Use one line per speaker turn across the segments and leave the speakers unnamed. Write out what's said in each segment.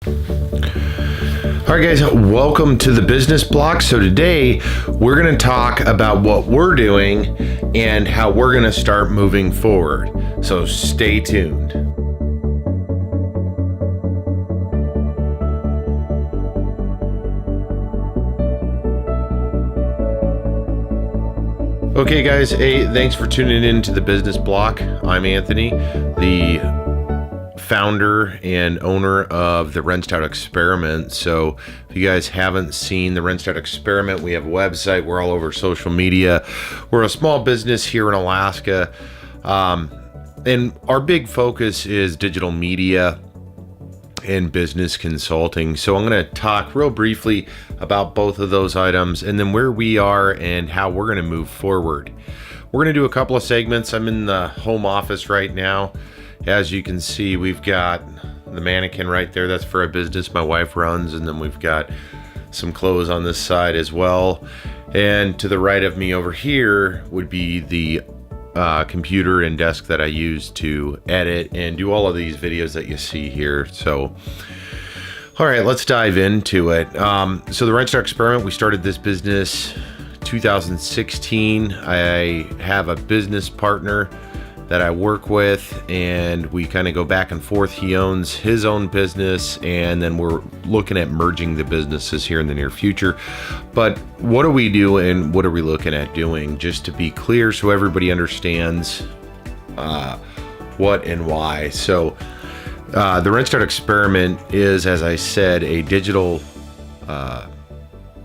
All right, guys, welcome to the Business Block. So today we're going to talk about what we're doing and how we're going to start moving forward. So stay tuned. Okay, guys, hey, thanks for tuning in to the Business Block. I'm Anthony, the founder and owner of the Wrenched Out Experiment. So if you guys haven't seen the Wrenched Out Experiment, we have a website. We're all over social media. We're a small business here in Alaska. And our big focus is digital media and business consulting. So I'm going to talk real briefly about both of those items and then where we are and how we're going to move forward. We're going to do a couple of segments. I'm in the home office right now. As you can see, we've got the mannequin right there. That's for a business my wife runs. And then we've got some clothes on this side as well. And to the right of me over here would be the computer and desk that I use to edit and do all of these videos that you see here. So, all right, let's dive into it. So the Wrenched Out Experiment, we started this business 2016. I have a business partner that I work with, and we kind of go back and forth. He owns his own business, and then we're looking at merging the businesses here in the near future. But what do we do and what are we looking at doing? Just to be clear, so everybody understands what and why. So the Wrenched Out Experiment is, as I said, a digital kind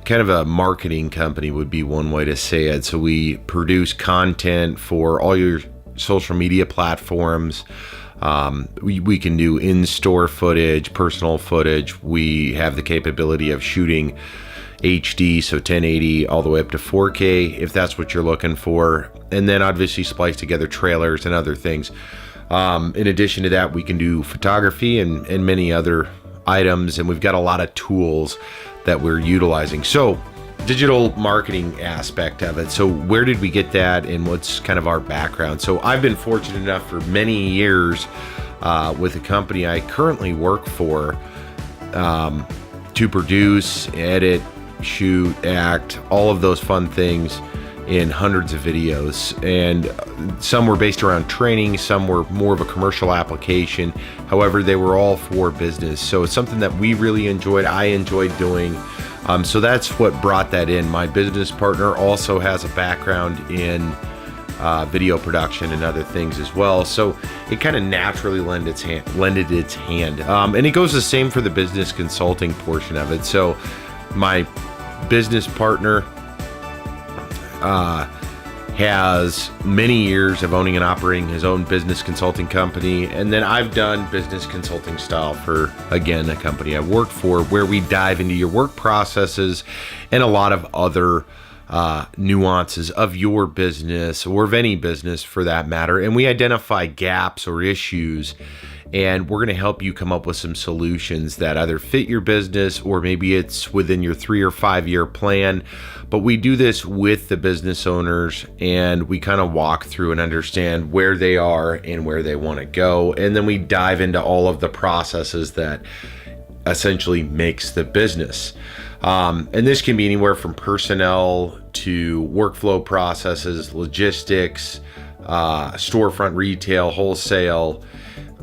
of a marketing company would be one way to say it. So we produce content for all your social media platforms. We can do in-store footage, personal footage. We have the capability of shooting HD, so 1080 all the way up to 4K if that's what you're looking for, and then obviously splice together trailers and other things. In addition to that, we can do photography and many other items, and we've got a lot of tools that we're utilizing. So digital marketing aspect of it. So where did we get that and what's kind of our background? So I've been fortunate enough for many years with the company I currently work for to produce, edit, shoot, act, all of those fun things in hundreds of videos. And some were based around training, some were more of a commercial application. However, they were all for business. So it's something that we really enjoyed. I enjoyed doing. So that's what brought that in. My business partner also has a background in video production and other things as well. So it kind of naturally lended its hand. And it goes the same for the business consulting portion of it. So my business partner has many years of owning and operating his own business consulting company. And then I've done business consulting style for, again, a company I work for, where we dive into your work processes and a lot of other nuances of your business or of any business for that matter. And we identify gaps or issues, and we're going to help you come up with some solutions that either fit your business or maybe it's within your 3 or 5 year plan. But we do this with the business owners, and we kind of walk through and understand where they are and where they want to go. And then we dive into all of the processes that essentially makes the business. And this can be anywhere from personnel to workflow processes, logistics, storefront retail, wholesale,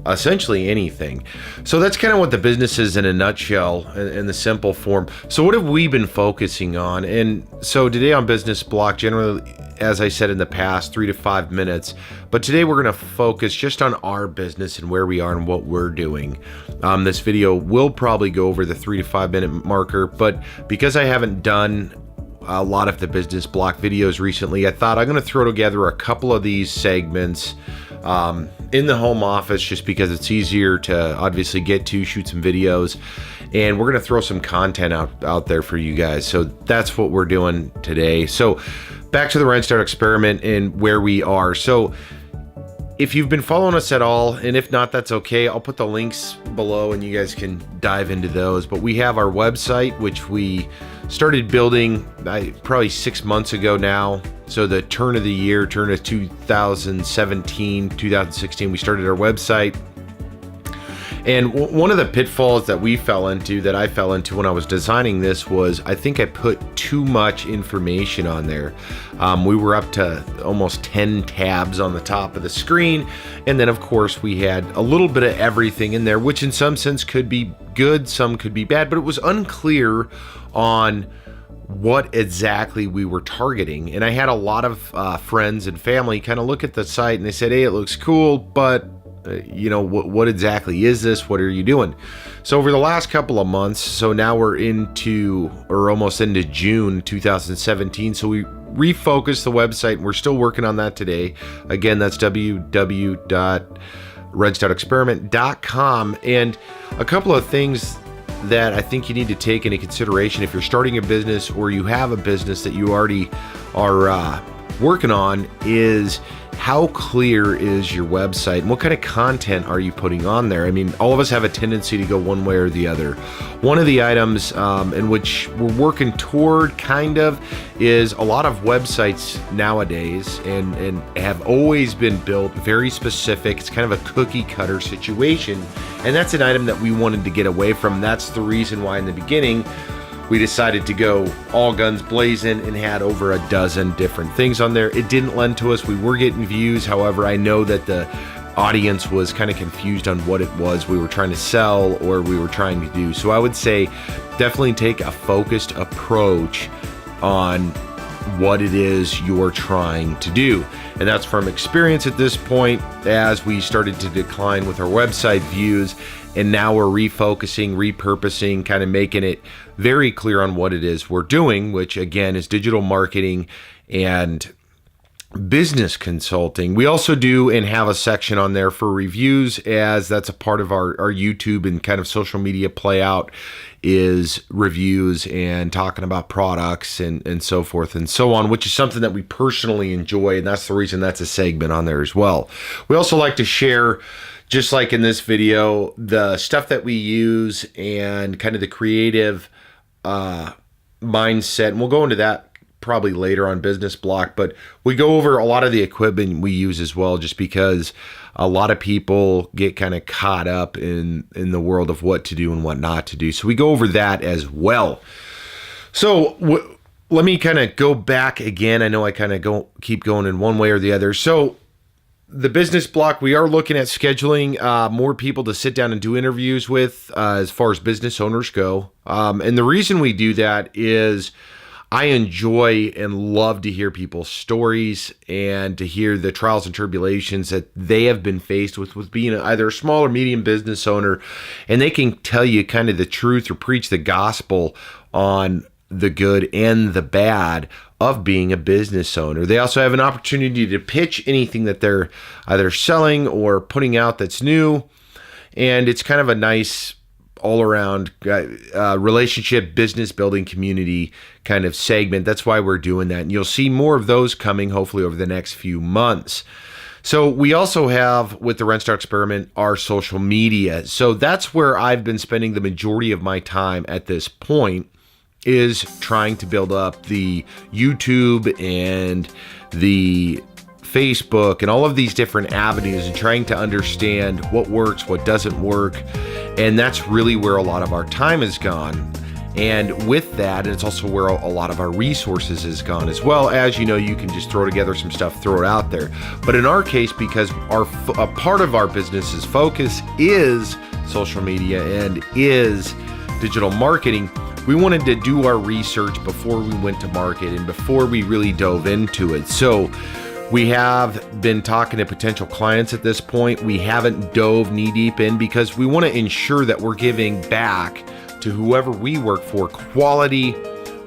essentially anything. So that's kind of what the business is in a nutshell, in the simple form. So what have we been focusing on? And so today on Business Block, generally, as I said in the past, 3 to 5 minutes. But today we're going to focus just on our business and where we are and what we're doing. This video will probably go over the 3 to 5 minute marker, but because I haven't done a lot of the Business Block videos recently, I thought I'm going to throw together a couple of these segments in the home office, just because it's easier to obviously get to, shoot some videos, and we're going to throw some content out there for you guys. So that's what we're doing today. So back to the Wrenched Out Experiment and where we are. So if you've been following us at all, and if not, that's okay. I'll put the links below and you guys can dive into those. But we have our website, which we started building probably 6 months ago now. So the turn of 2017, 2016, we started our website. And one of the pitfalls that we fell into, that I fell into when I was designing this, was I think I put too much information on there. We were up to almost 10 tabs on the top of the screen. And then of course we had a little bit of everything in there, which in some sense could be good, some could be bad, but it was unclear on what exactly we were targeting. And I had a lot of friends and family kind of look at the site and they said, hey, it looks cool, but what exactly is this? What are you doing? So over the last couple of months, so now we're almost into June 2017. So we refocused the website and we're still working on that today. Again, that's www.wrenchedOutExperiment.com. And a couple of things that I think you need to take into consideration if you're starting a business or you have a business that you already are working on is how clear is your website and what kind of content are you putting on there? I mean, all of us have a tendency to go one way or the other. One of the items in which we're working toward is a lot of websites nowadays and have always been built very specific. It's kind of a cookie cutter situation. And that's an item that we wanted to get away from. That's the reason why in the beginning, we decided to go all guns blazing and had over a dozen different things on there. It didn't lend to us. We were getting views. However, I know that the audience was kind of confused on what it was we were trying to sell or we were trying to do. So I would say definitely take a focused approach on what it is you're trying to do. And that's from experience at this point as we started to decline with our website views. And now we're refocusing, repurposing, kind of making it very clear on what it is we're doing, which again is digital marketing and business consulting. We also do and have a section on there for reviews, as that's a part of our YouTube and kind of social media play out is reviews and talking about products and so forth and so on, which is something that we personally enjoy. And that's the reason that's a segment on there as well. We also like to share, just like in this video, the stuff that we use and kind of the creative mindset. And we'll go into that probably later on Business Block, but we go over a lot of the equipment we use as well, just because a lot of people get kind of caught up in the world of what to do and what not to do. So we go over that as well. So let me kind of go back again. I know I kind of keep going in one way or the other. So the Business Block, we are looking at scheduling more people to sit down and do interviews with as far as business owners go. And the reason we do that is I enjoy and love to hear people's stories and to hear the trials and tribulations that they have been faced with being either a small or medium business owner. And they can tell you kind of the truth or preach the gospel on the good and the bad of being a business owner. They also have an opportunity to pitch anything that they're either selling or putting out that's new. And it's kind of a nice all-around relationship business building community kind of segment. That's why we're doing that. And you'll see more of those coming hopefully over the next few months. So we also have with the Wrenchedout Experiment our social media. So that's where I've been spending the majority of my time at this point, is trying to build up the YouTube and the Facebook and all of these different avenues and trying to understand what works, what doesn't work. And that's really where a lot of our time has gone. And with that, and it's also where a lot of our resources has gone as well. As you know, you can just throw together some stuff, throw it out there. But in our case, because a part of our business's focus is social media and is digital marketing, we wanted to do our research before we went to market and before we really dove into it. So we have been talking to potential clients at this point. We haven't dove knee deep in because we want to ensure that we're giving back to whoever we work for, quality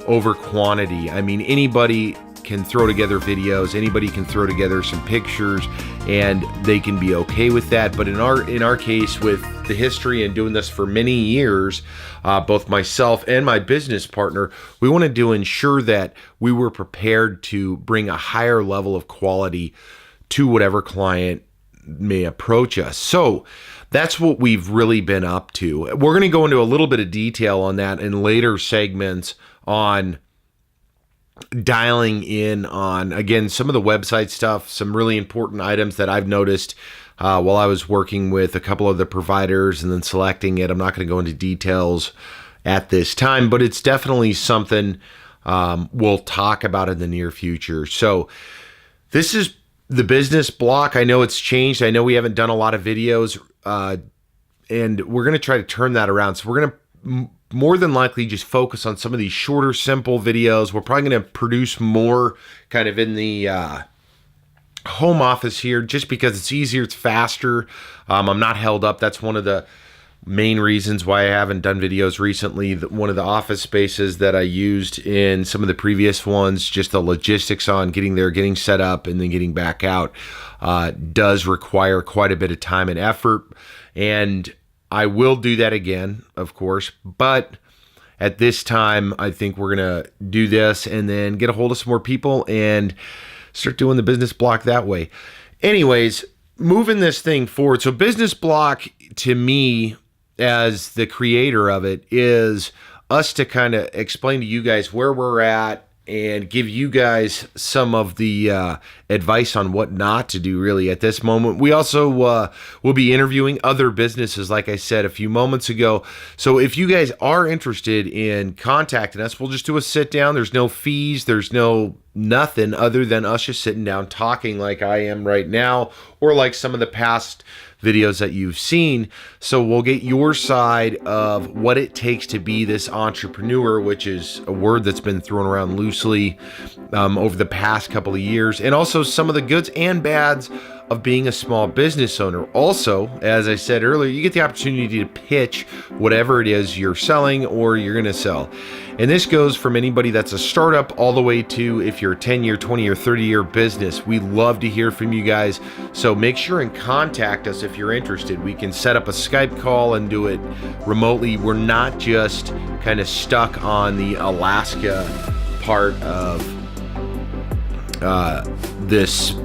over quantity. I mean, anybody can throw together videos, anybody can throw together some pictures, and they can be okay with that. But in our case, with the history and doing this for many years, both myself and my business partner, we wanted to ensure that we were prepared to bring a higher level of quality to whatever client may approach us. So that's what we've really been up to. We're going to go into a little bit of detail on that in later segments on dialing in on, again, some of the website stuff, some really important items that I've noticed while I was working with a couple of the providers and then selecting it. I'm not going to go into details at this time, but it's definitely something we'll talk about in the near future. So this is the business block. I know it's changed. I know we haven't done a lot of videos, and we're going to try to turn that around. So we're going to more than likely just focus on some of these shorter, simple videos. We're probably going to produce more kind of in the home office here, just because it's easier, it's faster. I'm not held up. That's one of the main reasons why I haven't done videos recently. One of the office spaces that I used in some of the previous ones, just the logistics on getting there, getting set up, and then getting back out, does require quite a bit of time and effort. And I will do that again, of course, but at this time, I think we're going to do this and then get a hold of some more people and start doing the business block that way. Anyways, moving this thing forward. So business block, to me, as the creator of it, is us to kind of explain to you guys where we're at and give you guys some of the advice on what not to do really at this moment. We also will be interviewing other businesses, like I said a few moments ago. So if you guys are interested in contacting us, we'll just do a sit down. There's no fees. There's no nothing other than us just sitting down talking like I am right now, or like some of the past videos that you've seen. So we'll get your side of what it takes to be this entrepreneur, which is a word that's been thrown around loosely over the past couple of years, and also some of the goods and bads of being a small business owner. Also, as I said earlier, you get the opportunity to pitch whatever it is you're selling or you're going to sell. And this goes from anybody that's a startup all the way to if you're a 10-year, 20-year, 30-year business. We love to hear from you guys. So make sure and contact us if you're interested. We can set up a Skype call and do it remotely. We're not just kind of stuck on the Alaska part of this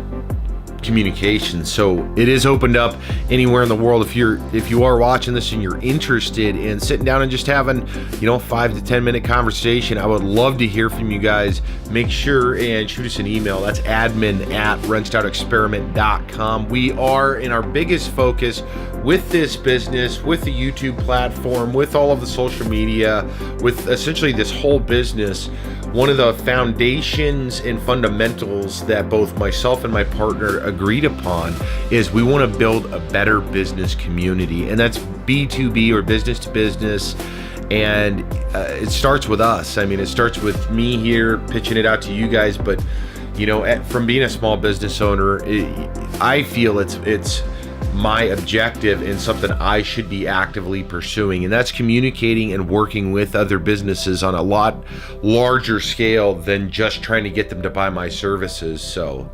communication. So it is opened up anywhere in the world. If you are watching this and you're interested in sitting down and just having, 5 to 10 minute conversation, I would love to hear from you guys. Make sure and shoot us an email. That's admin@wrenchedoutexperiment.com. We are in our biggest focus with this business, with the YouTube platform, with all of the social media, with essentially this whole business. One of the foundations and fundamentals that both myself and my partner agreed upon is we want to build a better business community, and that's B2B or business to business. And it starts with us. I mean, it starts with me here pitching it out to you guys, but from being a small business owner, I feel it's my objective and something I should be actively pursuing, and that's communicating and working with other businesses on a lot larger scale than just trying to get them to buy my services. So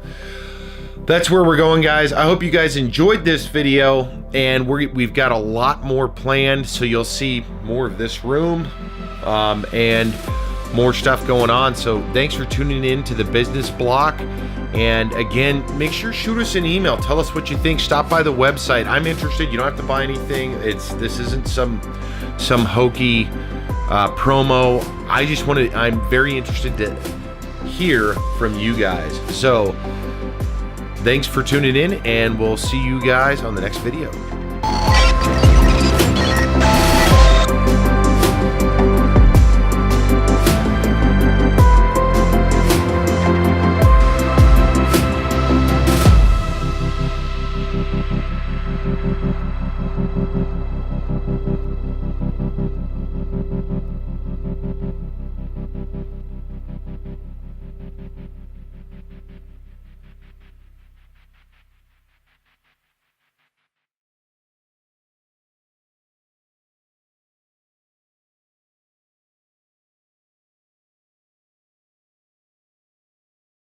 that's where we're going, guys. I hope you guys enjoyed this video, and we've got a lot more planned, so you'll see more of this room and more stuff going on. So thanks for tuning in to the business block. And again, make sure shoot us an email. Tell us what you think. Stop by the website. I'm interested. You don't have to buy anything. This isn't some hokey promo. I'm very interested to hear from you guys. So thanks for tuning in, and we'll see you guys on the next video.